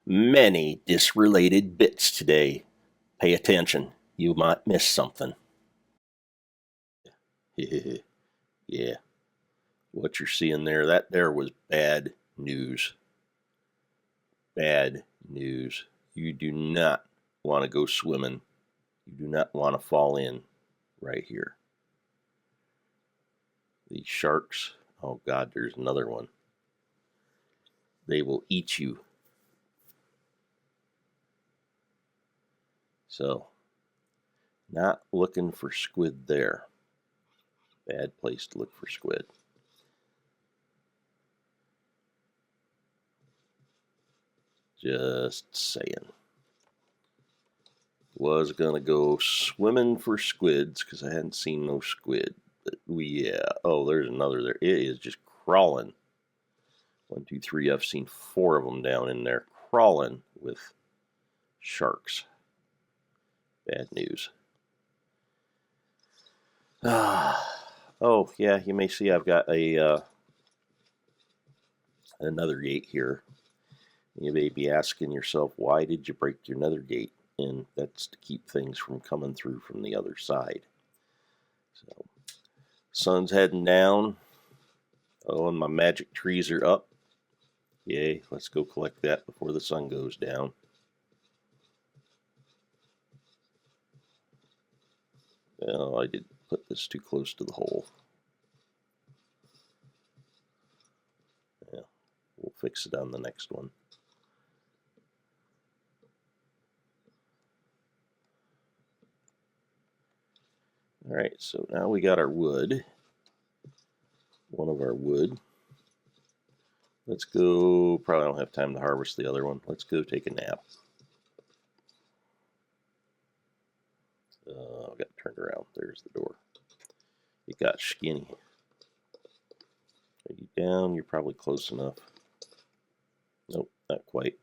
Many disrelated bits today. Pay attention, you might miss something. Yeah, what you're seeing there, that there was bad news. Bad news. You do not want to go swimming. You do not want to fall in right here. These sharks, oh God, there's another one. They will eat you. So, not looking for squid there. Bad place to look for squid. Just saying. Was gonna go swimming for squids because I hadn't seen no squid. But oh, there's another there. It is just crawling. 1, 2, 3. I've seen 4 of them down in there crawling with sharks. Bad news. Oh yeah, you may see I've got a another gate here. You may be asking yourself, why did you break your nether gate? And that's to keep things from coming through from the other side. So, sun's heading down. Oh, and my magic trees are up. Yay, let's go collect that before the sun goes down. Oh, I did put this too close to the hole. Yeah, we'll fix it on the next one. Alright, so now we got our wood. One of our wood. Let's go, probably don't have time to harvest the other one. Let's go take a nap. I got turned around. There's the door. It got skinny. Are you down? You're probably close enough. Nope, not quite.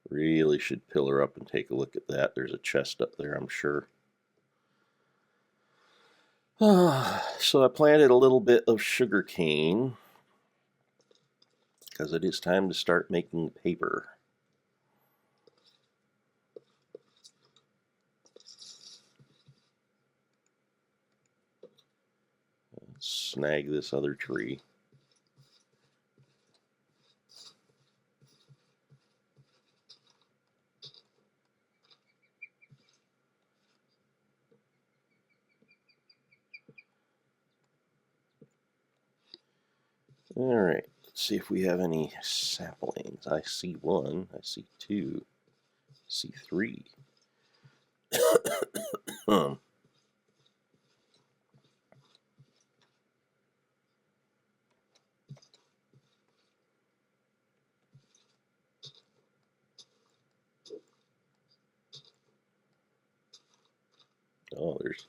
Really should pillar up and take a look at that. There's a chest up there, I'm sure. So I planted a little bit of sugar cane because it is time to start making paper. Let's snag this other tree. All right, let's see if we have any saplings. I see 1, I see 2, I see 3. Oh, there's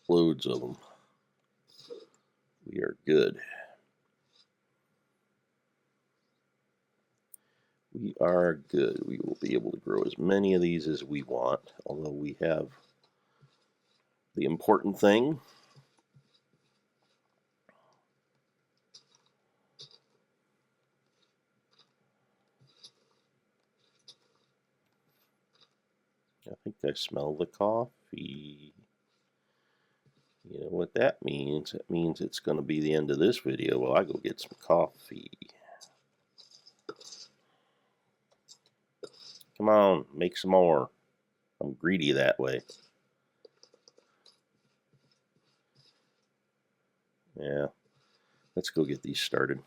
loads of them. We are good. We are good. We will be able to grow as many of these as we want, although we have the important thing. I think I smell the coffee. You know what that means? It means it's going to be the end of this video while I go get some coffee. Come on, make some more. I'm greedy that way. Yeah, let's go get these started.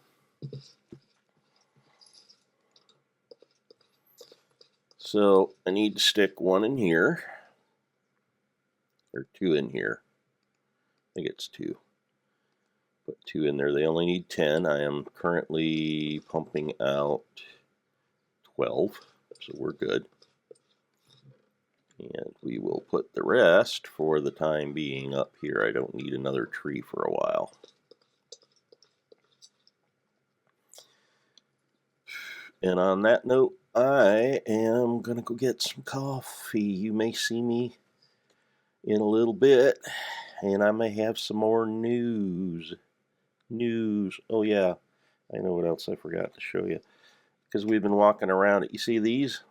So I need to stick 1 in here, or 2 in here. I think it's 2. Put 2 in there. They only need 10. I am currently pumping out 12, so we're good. And we will put the rest for the time being up here. I don't need another tree for a while. And on that note, I am going to go get some coffee. You may see me in a little bit, and I may have some more news. news. Oh yeah, I know what else I forgot to show you. Because we've been walking around it. You see these?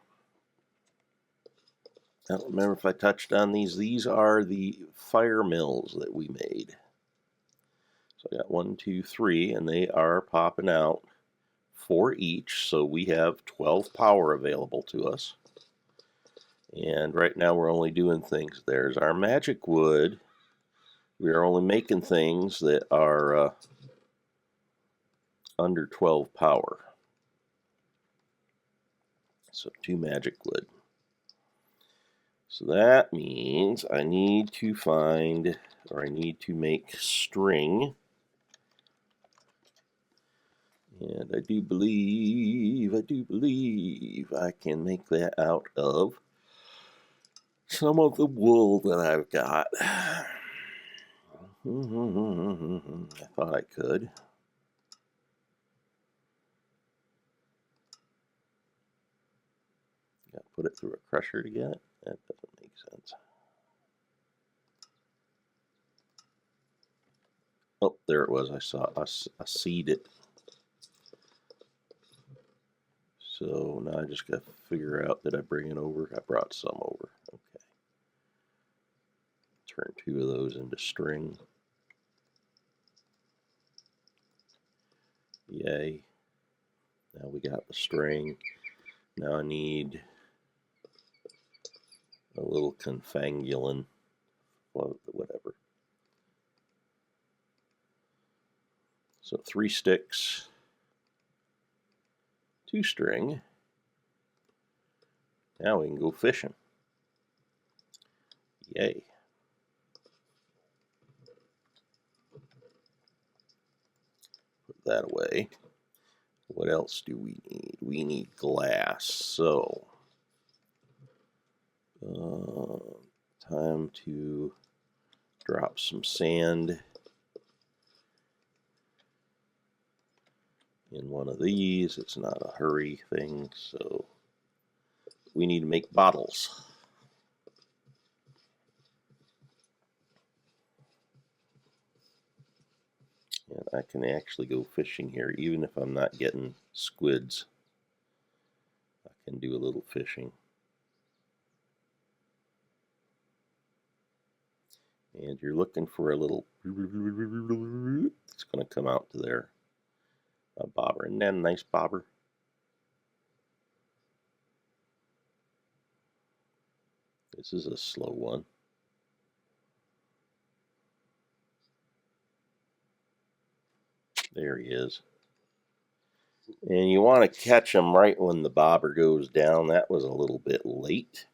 I don't remember if I touched on these. These are the fire mills that we made. So I got 1, 2, 3, and they are popping out 4 each. So we have 12 power available to us. And right now we're only doing things. There's our magic wood. We are only making things that are under 12 power. So 2 magic wood. So that means I need to find, or I need to make string. And I do believe I can make that out of some of the wool that I've got. I thought I could. Got to put it through a crusher to get it? That doesn't make sense. Oh, there it was. I saw I seed it. So now I just got to figure out, did I bring it over? I brought some over. Okay. Turn 2 of those into string. Yay. Now we got the string. Now I need a little confangulin, whatever. So 3 sticks, 2 string. Now we can go fishing. Yay. Put that away. What else do we need? We need glass. So, time to drop some sand in one of these. It's not a hurry thing, so we need to make bottles. And I can actually go fishing here, even if I'm not getting squids. I can do a little fishing. And you're looking for a little, it's going to come out to there. A bobber. Isn't that a nice bobber? This is a slow one. There he is. And you want to catch him right when the bobber goes down. That was a little bit late.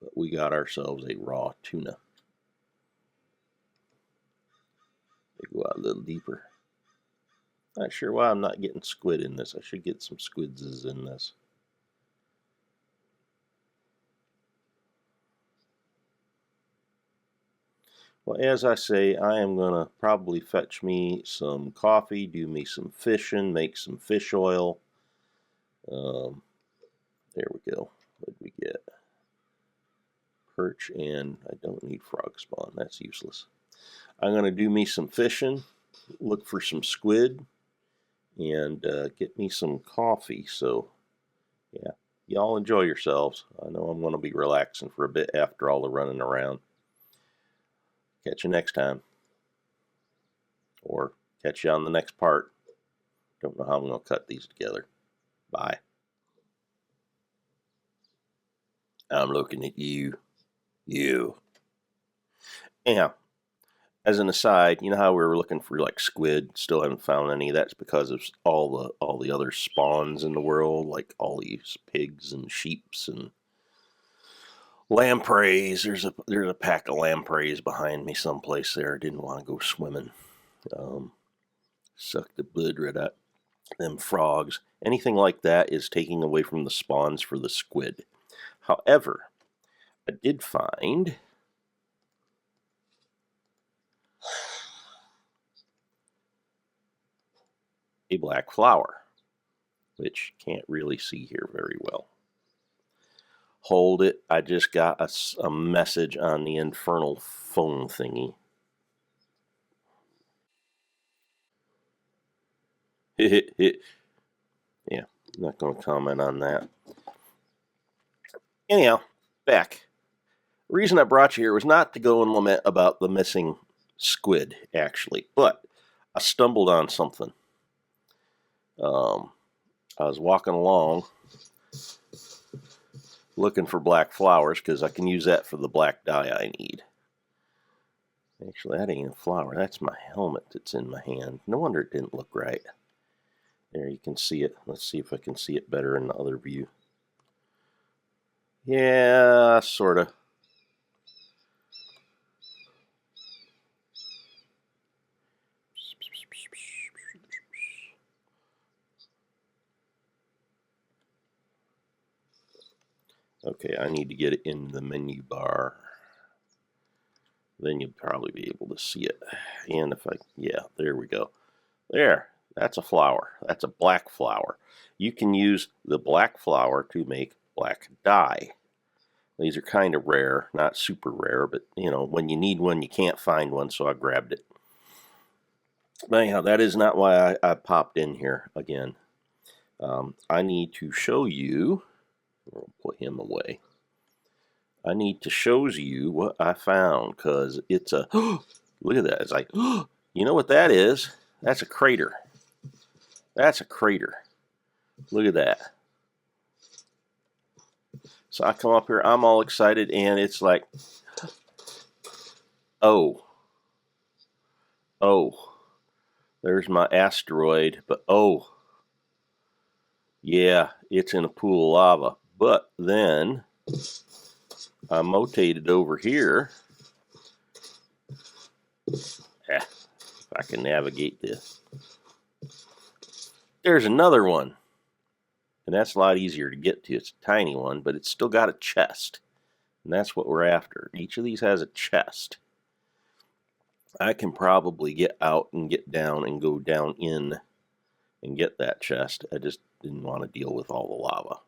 But we got ourselves a raw tuna. They go out a little deeper. Not sure why I'm not getting squid in this. I should get some squidses in this. Well, as I say, I am going to probably fetch me some coffee, do me some fishing, make some fish oil. There we go. What did we get? Perch, and I don't need frog spawn. That's useless. I'm going to do me some fishing, look for some squid, and get me some coffee. So, yeah, y'all enjoy yourselves. I know I'm going to be relaxing for a bit after all the running around. Catch you next time. Or catch you on the next part. Don't know how I'm going to cut these together. Bye. I'm looking at you. You. Anyhow, as an aside, you know how we were looking for like squid, still haven't found any. That's because of all the other spawns in the world, like all these pigs and sheeps and lampreys. There's a pack of lampreys behind me someplace there. I didn't want to go swimming. Suck the blood right out them frogs. Anything like that is taking away from the spawns for the squid. However, I did find a black flower, which can't really see here very well. Hold it. I just got a message on the infernal phone thingy. Yeah, I'm not going to comment on that. Anyhow, back. The reason I brought you here was not to go and lament about the missing squid, actually, but I stumbled on something. I was walking along looking for black flowers because I can use that for the black dye I need. Actually, that ain't a flower. That's my helmet that's in my hand. No wonder it didn't look right. There, you can see it. Let's see if I can see it better in the other view. Yeah, sort of. Okay, I need to get it in the menu bar. Then you'll probably be able to see it. And if yeah, there we go. There, that's a flower. That's a black flower. You can use the black flower to make black dye. These are kind of rare, not super rare, but you know, when you need one, you can't find one, so I grabbed it. But anyhow, that is not why I popped in here again. I need to show you, we'll put him away. I need to show you what I found, because it's a, look at that. It's like, you know what that is? That's a crater. That's a crater. Look at that. So I come up here, I'm all excited, and it's like, oh, there's my asteroid, but oh, yeah, it's in a pool of lava. But then I motated over here. If I can navigate this. There's another one. And that's a lot easier to get to. It's a tiny one, but it's still got a chest. And that's what we're after. Each of these has a chest. I can probably get out and get down and go down in and get that chest. I just didn't want to deal with all the lava.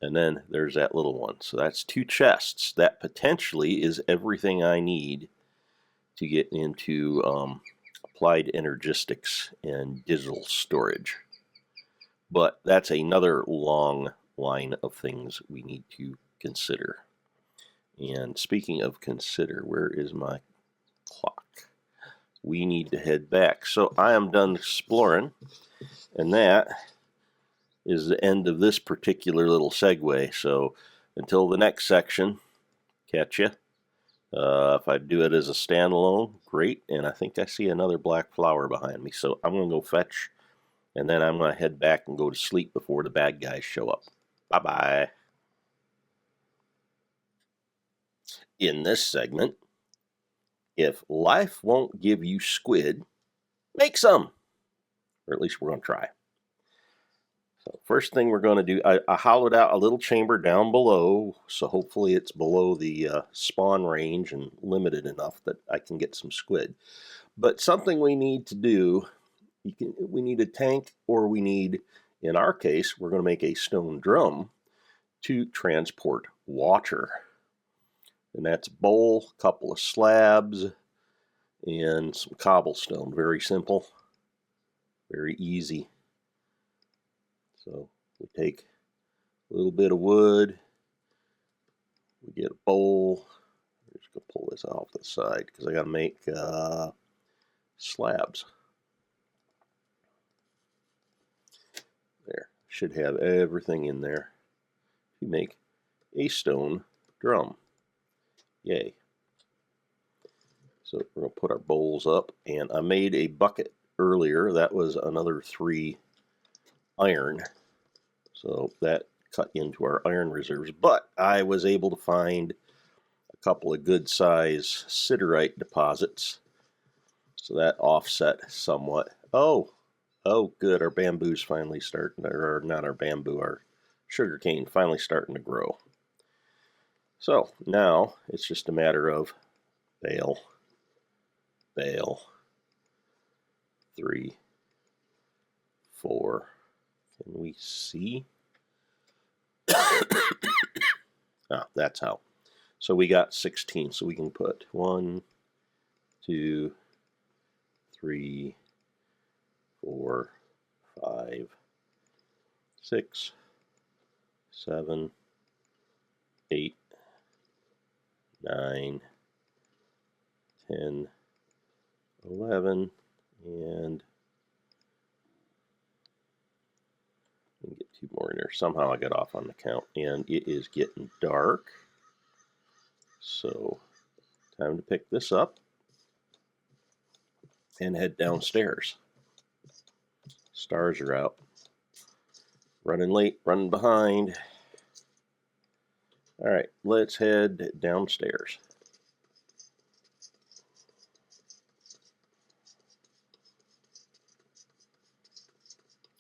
And then there's that little one. So that's 2 chests. That potentially is everything I need to get into applied energistics and digital storage. But that's another long line of things we need to consider. And speaking of consider, where is my clock? We need to head back. So I am done exploring, and that is the end of this particular little segue. So until the next section, catch ya. If I do it as a standalone, great. And I think I see another black flower behind me. So I'm going to go fetch, and then I'm going to head back and go to sleep before the bad guys show up. Bye-bye. In this segment, if life won't give you squid, make some. Or at least we're going to try. So first thing we're going to do, I hollowed out a little chamber down below, so hopefully it's below the spawn range and limited enough that I can get some squid. But something we need to do, we need a tank, or we need, in our case, we're going to make a stone drum to transport water. And that's a bowl, a couple of slabs, and some cobblestone. Very simple, very easy. So we take a little bit of wood, we get a bowl. I'm just going to pull this off the side because I got to make slabs. There, should have everything in there to make a stone drum. Yay. So we're going to put our bowls up, and I made a bucket earlier. That was another 3 iron. So that cut into our iron reserves. But I was able to find a couple of good size siderite deposits. So that offset somewhat. Oh, good. Our bamboo's finally starting, or not our bamboo, our sugarcane finally starting to grow. So now it's just a matter of bale, 3, 4. Can we see? That's how. So we got 16. So we can put 1, 2, 3, 4, 5, 6, 7, 8, 9, 10, 11, and get 2 more in there. Somehow I got off on the count, and it is getting dark. So, time to pick this up and head downstairs. Stars are out. Running late, running behind. All right, let's head downstairs.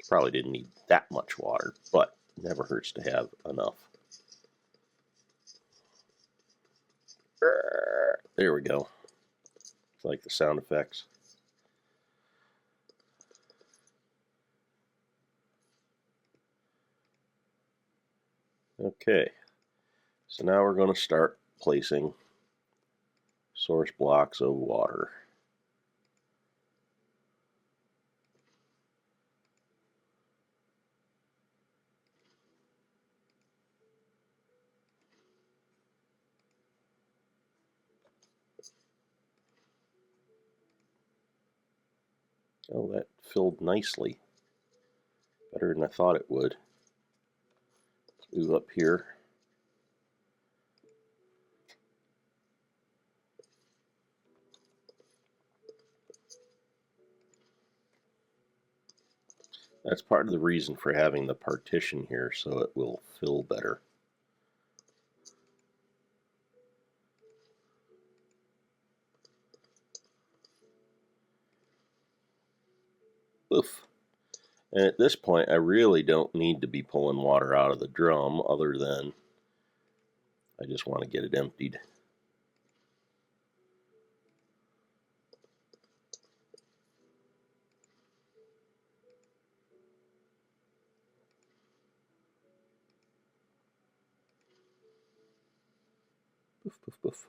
Probably didn't need that much water, but never hurts to have enough. There we go. It's like the sound effects. Okay, so now we're going to start placing source blocks of water. Oh, that filled nicely. Better than I thought it would. Let's move up here. That's part of the reason for having the partition here, so it will fill better. Oof. And at this point, I really don't need to be pulling water out of the drum, other than I just want to get it emptied. Poof, poof, poof.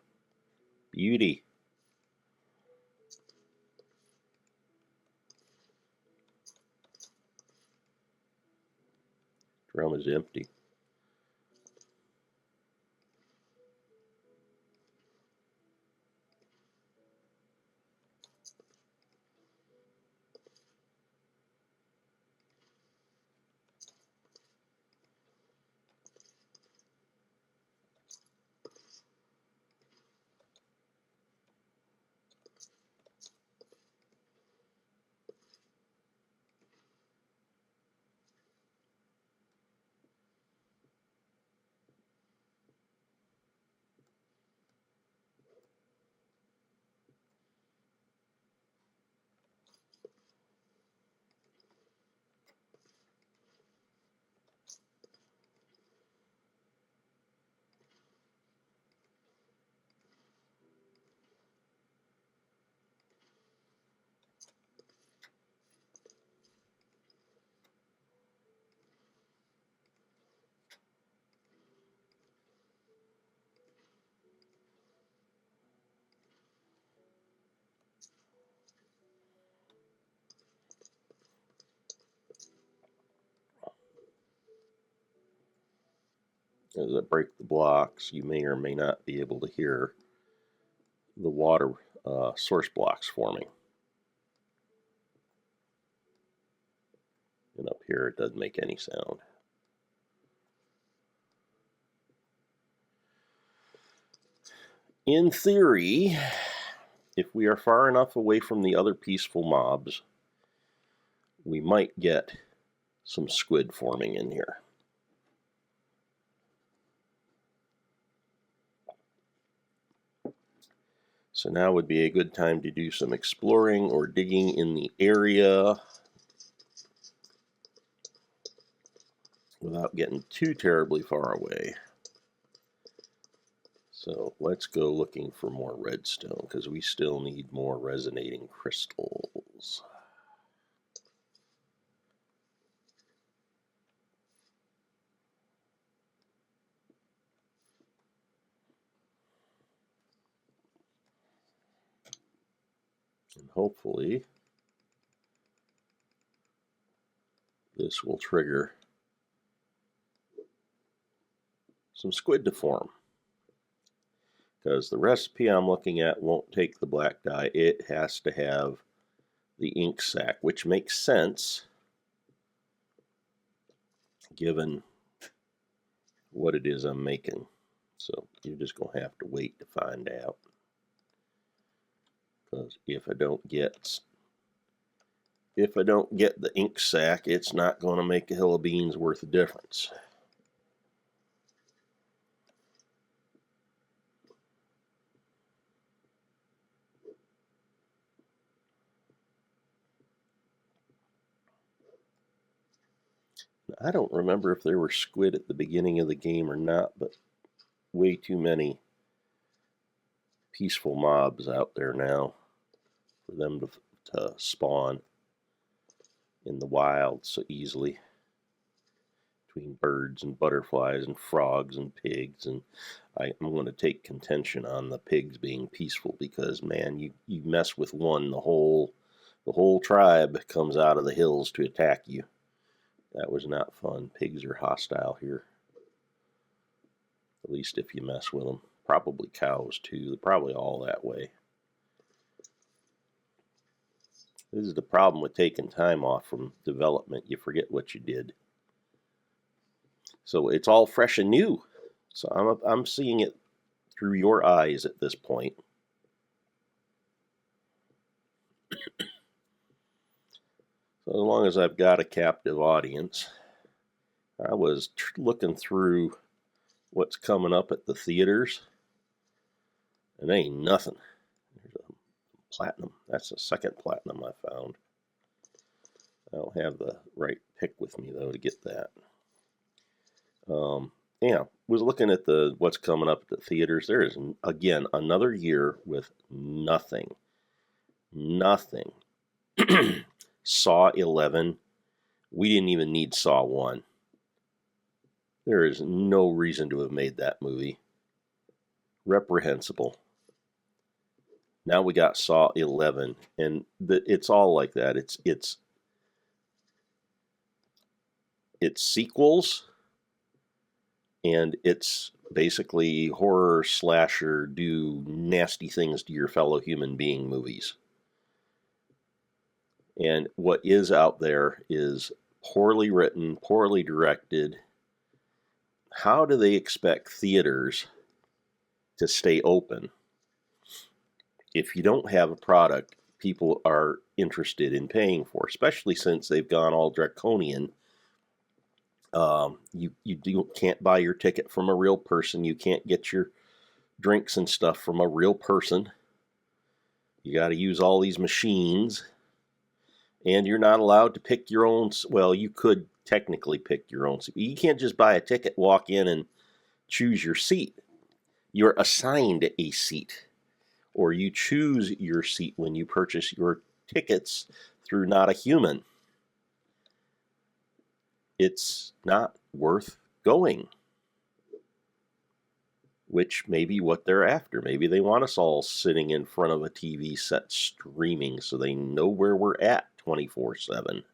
Beauty. Drum is empty. As I break the blocks, you may or may not be able to hear the water source blocks forming. And up here it doesn't make any sound. In theory, if we are far enough away from the other peaceful mobs, we might get some squid forming in here. So now would be a good time to do some exploring or digging in the area without getting too terribly far away. So let's go looking for more redstone, because we still need more resonating crystals. And hopefully this will trigger some squid to form. Because the recipe I'm looking at won't take the black dye. It has to have the ink sac, which makes sense given what it is I'm making. So you're just going to have to wait to find out. Because if I don't get the ink sac, it's not going to make a hill of beans worth of difference. I don't remember if there were squid at the beginning of the game or not, but way too many peaceful mobs out there now for them to spawn in the wild so easily, between birds and butterflies and frogs and pigs. And I'm going to take contention on the pigs being peaceful, because man, you mess with one, the whole tribe comes out of the hills to attack you. That was not fun. Pigs are hostile here, at least if you mess with them. Probably cows too. They're probably all that way. This is the problem with taking time off from development. You forget what you did. So it's all fresh and new. So I'm seeing it through your eyes at this point. So as long as I've got a captive audience, I was looking through what's coming up at the theaters, and ain't nothing. There's a platinum. That's the second platinum I found. I don't have the right pick with me though to get that. Yeah, was looking at what's coming up at the theaters. There is again another year with nothing. Saw 11. We didn't even need Saw 1. There is no reason to have made that movie. Reprehensible. Now we got Saw 11, and it's all like that. It's sequels, and it's basically horror slasher do nasty things to your fellow human being movies. And what is out there is poorly written, poorly directed. How do they expect theaters to stay open if you don't have a product people are interested in paying for, especially since they've gone all draconian? You can't buy your ticket from a real person. You can't get your drinks and stuff from a real person. You got to use all these machines. And you're not allowed to pick your own. Well, you could technically pick your own seat. You can't just buy a ticket, walk in, and choose your seat. You're assigned a seat, or you choose your seat when you purchase your tickets through Not a Human. It's not worth going, which may be what they're after. Maybe they want us all sitting in front of a TV set streaming so they know where we're at 24/7.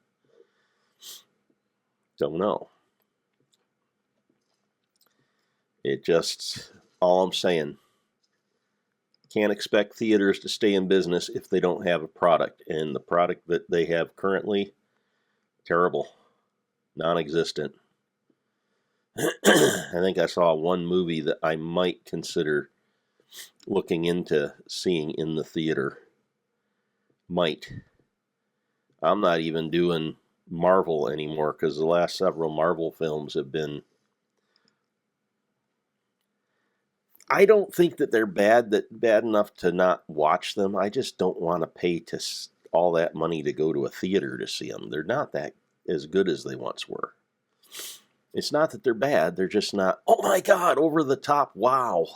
Don't know. It just, all I'm saying, can't expect theaters to stay in business if they don't have a product. And the product that they have currently, terrible, non-existent. I think I saw one movie that I might consider looking into seeing in the theater. Might. I'm not even doing Marvel anymore, because the last several Marvel films have been... I don't think that they're bad enough to not watch them. I just don't want to pay all that money to go to a theater to see them. They're not that as good as they once were. It's not that they're bad. They're just not, oh my God, over the top, wow,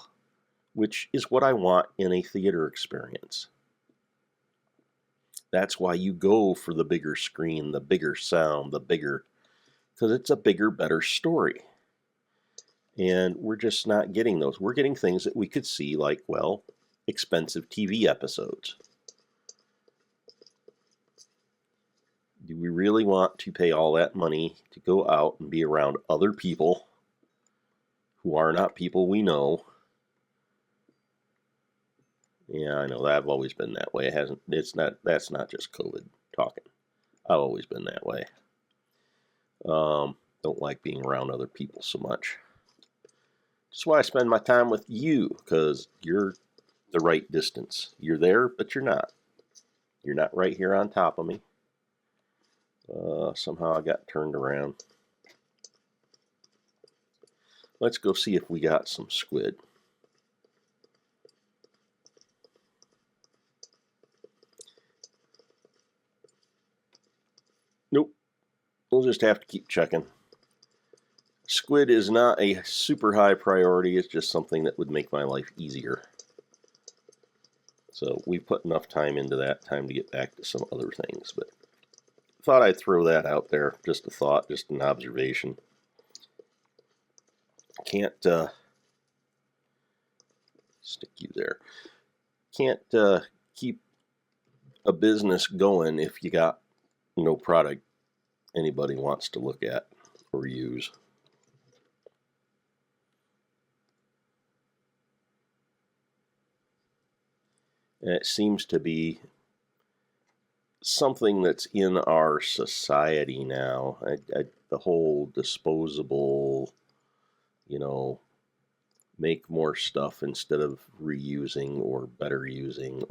which is what I want in a theater experience. That's why you go for the bigger screen, the bigger sound, because it's a bigger, better story. And we're just not getting those. We're getting things that we could see, like, well, expensive TV episodes. Do we we really want to pay all that money to go out and be around other people who are not people we know? Yeah, I know that I've always been that way. That's not just COVID talking. I've always been that way. Don't like being around other people so much. That's why I spend my time with you, because you're the right distance. You're there, but you're not. You're not right here on top of me. Somehow I got turned around. Let's go see if we got some squid. Nope. We'll just have to keep checking. Squid is not a super high priority. It's just something that would make my life easier. So we put enough time into that, time to get back to some other things. But thought I'd throw that out there. Just a thought, just an observation. Can't stick you there. Can't keep a business going if you got no product anybody wants to look at or use. And it seems to be something that's in our society now. The whole disposable, make more stuff instead of reusing or better using,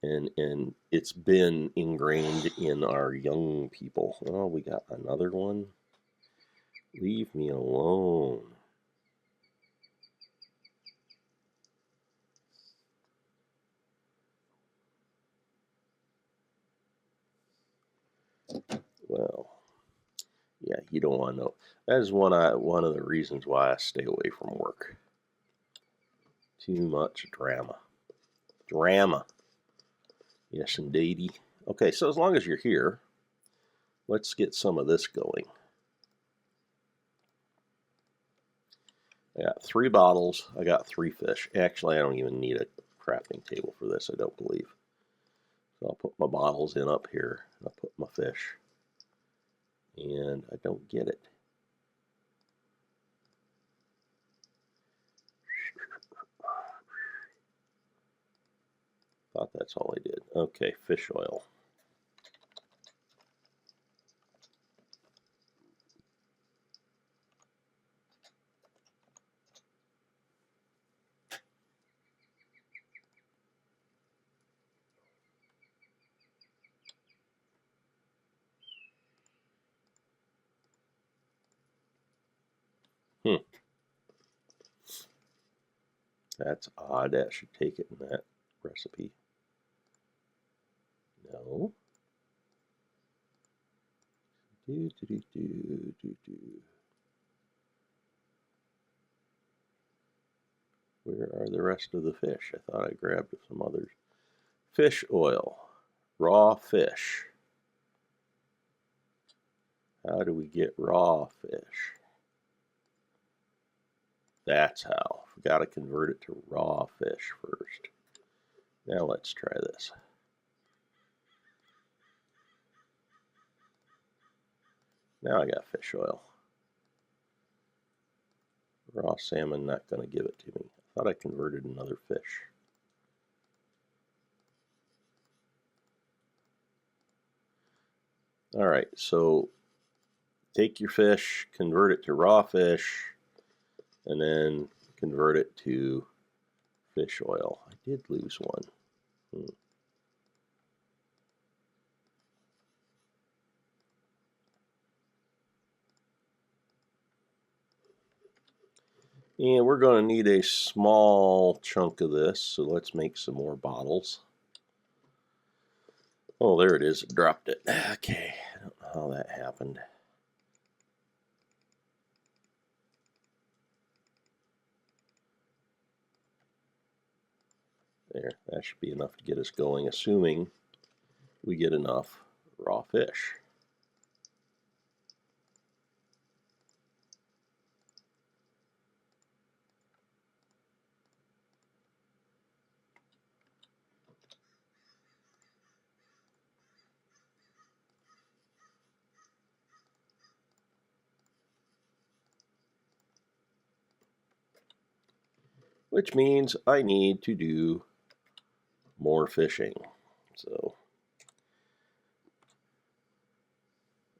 and it's been ingrained in our young people. Oh, we got another one. Leave me alone. Well, yeah, you don't want to know. That is one of the reasons why I stay away from work. Too much drama. Drama. Yes, indeedy. Okay, so as long as you're here, let's get some of this going. I got 3 bottles. I got 3 fish. Actually, I don't even need a crafting table for this, I don't believe. So I'll put my bottles in up here. I'll put my fish. And I don't get it. Thought that's all I did. Okay, fish oil. That's odd. That should take it in that recipe. No. Where are the rest of the fish? I thought I grabbed some others. Fish oil. Raw fish. How do we get raw fish? That's how. We got to convert it to raw fish first. Now let's try this. Now I got fish oil. Raw salmon, not going to give it to me. I thought I converted another fish. All right, so take your fish, convert it to raw fish, and then convert it to fish oil. I did lose one. And we're going to need a small chunk of this, so let's make some more bottles. Oh, there it is. It dropped it. Okay, I don't know how that happened. There, that should be enough to get us going, assuming we get enough raw fish. which means I need to do more fishing. So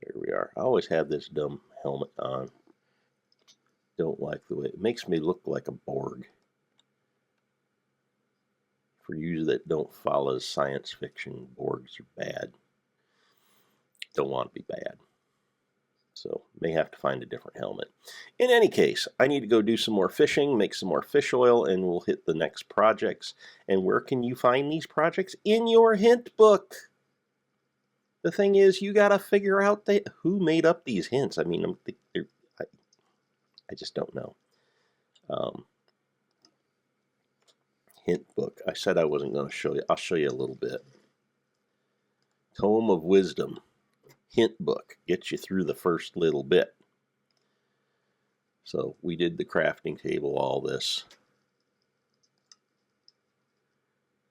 there we are. I always have this dumb helmet on. Don't like the way it makes me look like a Borg. For you that don't follow science fiction, Borgs are bad. Don't want to be bad. So may have to find a different helmet. In any case, I need to go do some more fishing, make some more fish oil, and we'll hit the next projects. And where can you find these projects? In your hint book. The thing is, you got to figure out who made up these hints. I mean, I just don't know. Hint book. I said I wasn't going to show you. I'll show you a little bit. Tome of Wisdom. Hint book. Gets you through the first little bit. So we did the crafting table, all this.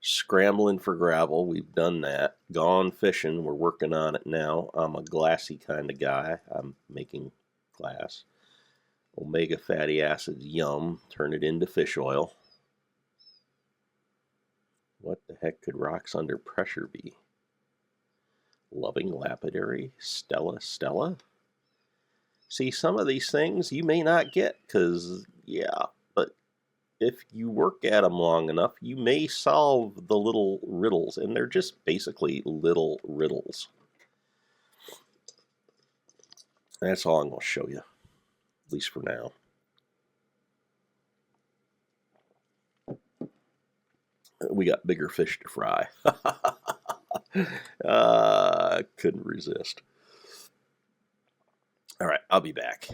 Scrambling for gravel. We've done that. Gone fishing. We're working on it now. I'm a glassy kind of guy. I'm making glass. Omega fatty acids, yum. Turn it into fish oil. What the heck could rocks under pressure be? Loving lapidary, Stella. See, some of these things you may not get because, yeah, but if you work at them long enough, you may solve the little riddles, and they're just basically little riddles. That's all I'm going to show you, at least for now. We got bigger fish to fry. Couldn't resist. All right, I'll be back.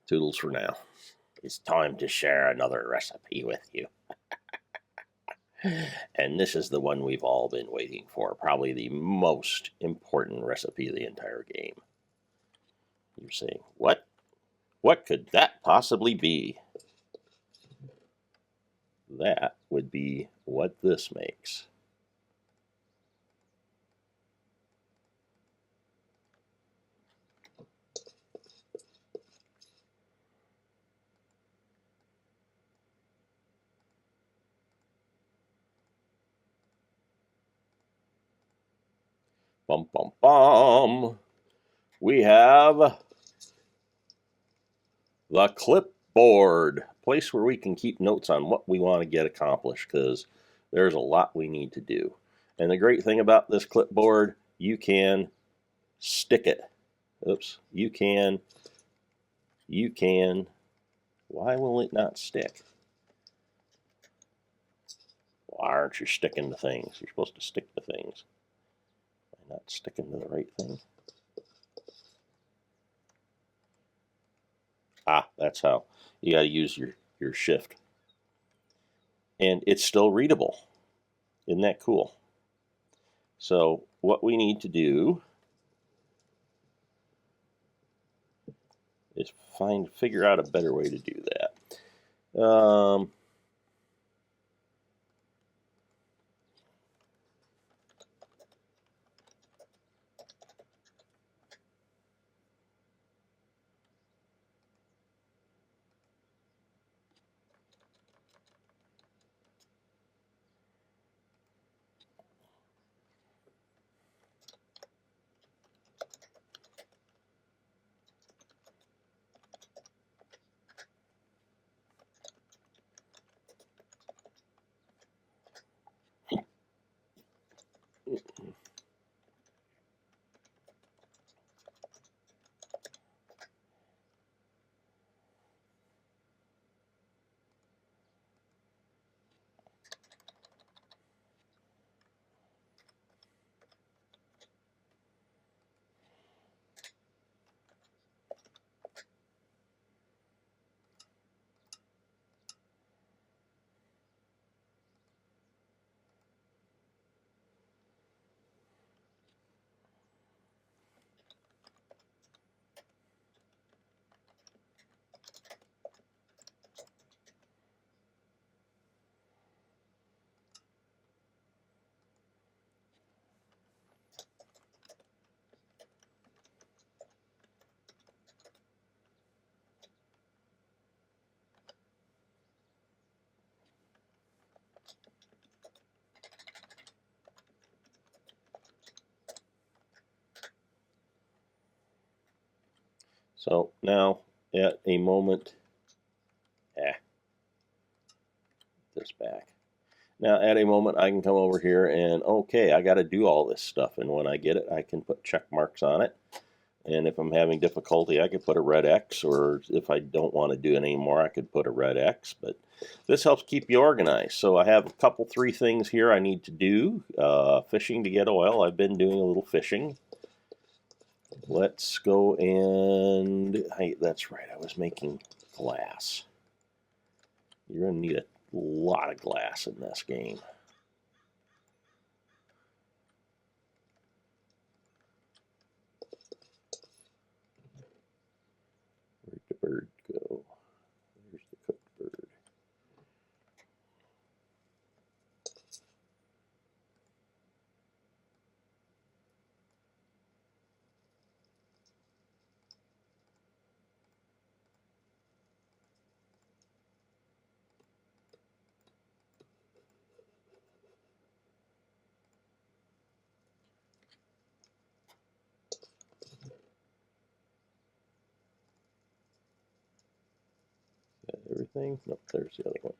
Toodles for now. It's time to share another recipe with you. And this is the one we've all been waiting for. Probably the most important recipe of the entire game. You're saying, what? What could that possibly be? That would be what this makes. Bum, bum, bum. We have the clipboard, place where we can keep notes on what we want to get accomplished, because there's a lot we need to do. And the great thing about this clipboard, you can stick it. Oops, you can. Why will it not stick? Why aren't you sticking to things? You're supposed to stick to things. Am I not sticking to the right thing? Ah, that's how. You got to use your shift. And it's still readable. Isn't that cool? So what we need to do is figure out a better way to do that. So now at a moment, this back. Now at a moment I can come over here and okay, I got to do all this stuff, and when I get it I can put check marks on it, and if I'm having difficulty I could put a red X, or if I don't want to do it anymore I could put a red X, but this helps keep you organized. So I have a couple, 3 things here I need to do. Fishing to get oil. I've been doing a little fishing. Let's go and, hey, that's right, I was making glass. You're going to need a lot of glass in this game. Where'd the bird go? There's the cooked bird. Everything? Nope, there's the other one.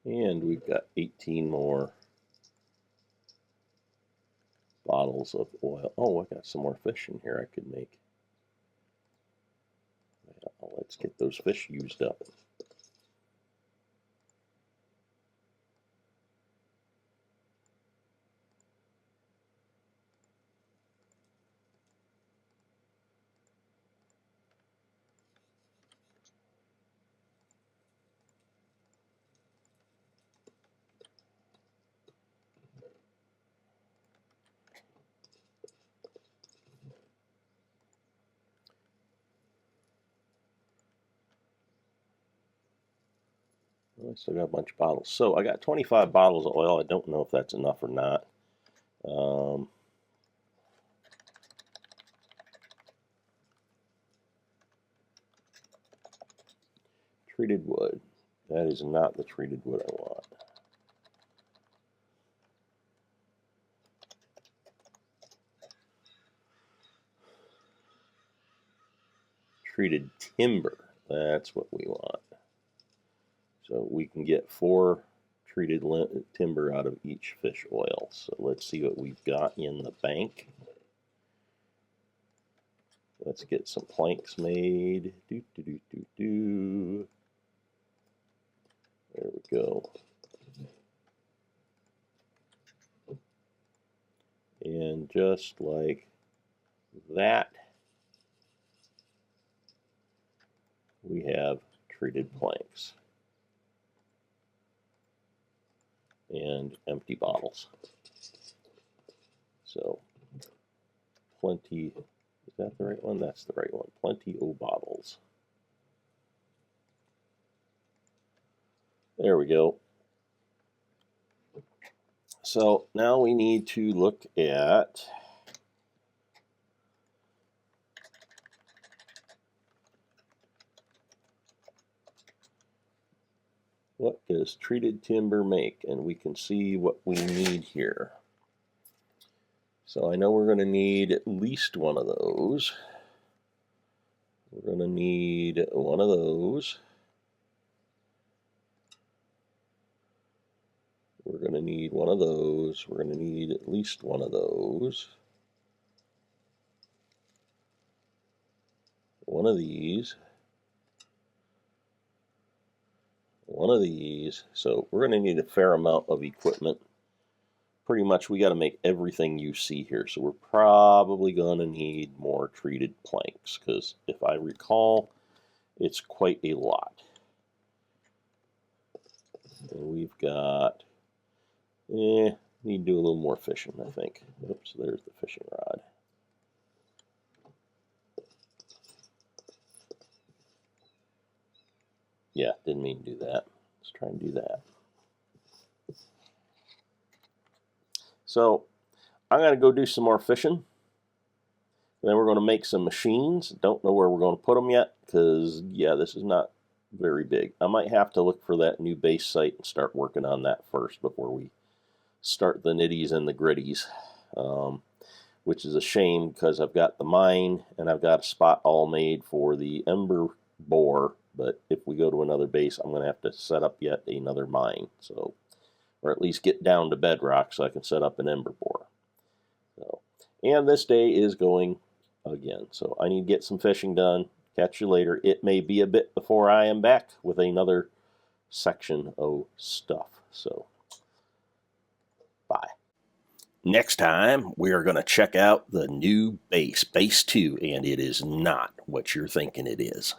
And we've got 18 more bottles of oil. Oh, I got some more fish in here I could make. Well, let's get those fish used up. I still got a bunch of bottles. So I got 25 bottles of oil. I don't know if that's enough or not. Treated wood. That is not the treated wood I want. Treated timber. That's what we want. So we can get 4 treated timber out of each fish oil. So let's see what we've got in the bank. Let's get some planks made. There we go. And just like that, we have treated planks and empty bottles. So plenty, is that the right one? That's the right one. Plenty of bottles. There we go. So now we need to look at what does treated timber make, and we can see what we need here. So I know we're going to need at least one of those. We're going to need one of those. We're going to need one of those. We're going to need at least one of those. One of these. One of these. So we're going to need a fair amount of equipment. Pretty much we got to make everything you see here. So we're probably going to need more treated planks, because if I recall, it's quite a lot. And we've got, need to do a little more fishing, I think. Oops, there's the fishing rod. Yeah, didn't mean to do that. Let's try and do that. So I'm going to go do some more fishing. Then we're going to make some machines. Don't know where we're going to put them yet, because, yeah, this is not very big. I might have to look for that new base site and start working on that first before we start the nitties and the gritties, which is a shame because I've got the mine and I've got a spot all made for the ember bore, but if we go to another base, I'm going to have to set up yet another mine, so, or at least get down to bedrock so I can set up an ember bore. So, and this day is going again, so I need to get some fishing done. Catch you later. It may be a bit before I am back with another section of stuff, so bye. Next time, we are going to check out the new base, Base 2, and it is not what you're thinking it is.